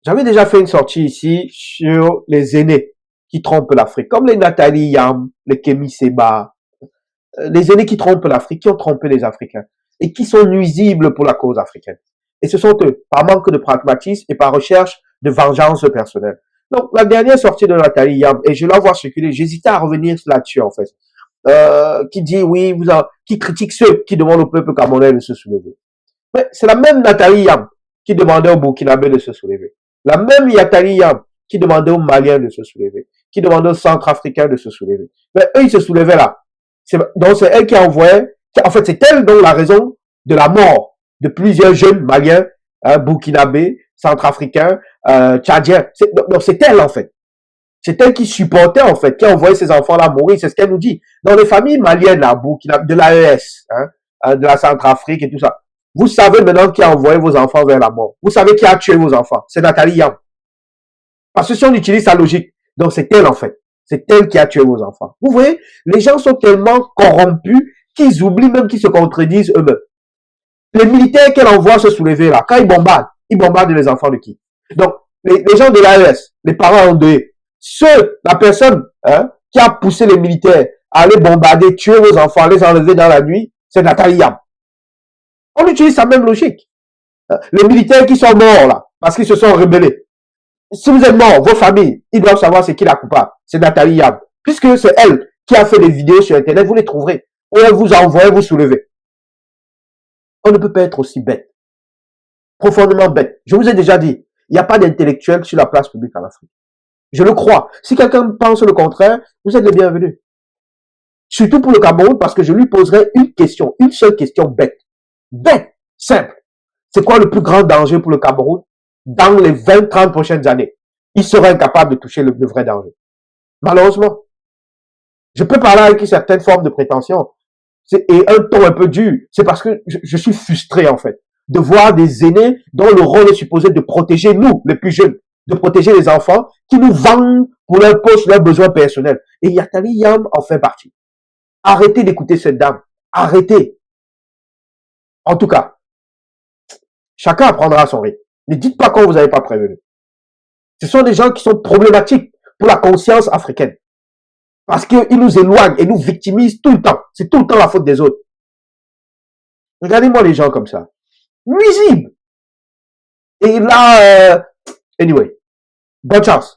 J'avais déjà fait une sortie ici sur les aînés qui trompent l'Afrique, comme les Nathalie Yam, les Kémy Seba, les aînés qui trompent l'Afrique, qui ont trompé les Africains et qui sont nuisibles pour la cause africaine. Et ce sont eux, par manque de pragmatisme et par recherche de vengeance personnelle. Donc, la dernière sortie de Nathalie Yam, et je la vois circuler, j'hésitais à revenir là-dessus, en fait, qui dit, oui, qui critique ceux qui demandent au peuple camerounais de se soulever. Mais c'est la même Nathalie Yam qui demandait aux Burkinabés de se soulever. La même Nathalie Yam qui demandait aux Maliens de se soulever, qui demandait aux Centrafricains de se soulever. Mais eux, ils se soulevaient là. Donc c'est elle qui a envoyé, en fait c'est elle donc la raison de la mort de plusieurs jeunes Maliens, Burkinabés, Centrafricains, Tchadiens. Donc c'est elle en fait. C'est elle qui supportait en fait, qui a envoyé ces enfants-là mourir. C'est ce qu'elle nous dit. Dans les familles maliennes là, Burkina, de l'AES, de la Centrafrique et tout ça, vous savez maintenant qui a envoyé vos enfants vers la mort. Vous savez qui a tué vos enfants. C'est Nathalie Yam. Parce que si on utilise sa logique, donc c'est elle en fait. C'est elle qui a tué vos enfants. Vous voyez, les gens sont tellement corrompus qu'ils oublient même qu'ils se contredisent eux-mêmes. Les militaires qu'elle envoie se soulever là, quand ils bombardent les enfants de qui? Donc, les gens de l'AES, les parents endeuillés, la personne qui a poussé les militaires à aller bombarder, tuer vos enfants, les enlever dans la nuit, c'est Nathalie Yam. On utilise sa même logique. Les militaires qui sont morts là, parce qu'ils se sont rebellés. Si vous êtes morts, vos familles, ils doivent savoir c'est qui la coupable. C'est Nathalie Yam. Puisque c'est elle qui a fait des vidéos sur Internet, vous les trouverez. Ou elle vous envoie vous soulever. On ne peut pas être aussi bête. Profondément bête. Je vous ai déjà dit, il n'y a pas d'intellectuel sur la place publique en Afrique. Je le crois. Si quelqu'un pense le contraire, vous êtes les bienvenus. Surtout pour le Cameroun, parce que je lui poserai une question, une seule question bête. Bête, simple. C'est quoi le plus grand danger pour le Cameroun dans les 20-30 prochaines années? Il sera incapable de toucher le vrai danger. Malheureusement. Je peux parler avec une certaine forme de prétention et un ton un peu dur. C'est parce que je suis frustré, en fait, de voir des aînés dont le rôle est supposé de protéger nous, les plus jeunes, de protéger les enfants, qui nous vendent pour leur poste, leurs besoins personnels. Et Nathalie Yam en fait partie. Arrêtez d'écouter cette dame. Arrêtez. En tout cas, chacun apprendra à son rythme. Ne dites pas qu'on vous avait pas prévenu. Ce sont des gens qui sont problématiques pour la conscience africaine. Parce qu'ils nous éloignent et nous victimisent tout le temps. C'est tout le temps la faute des autres. Regardez-moi les gens comme ça. Nuisibles. Et là, anyway, bonne chance.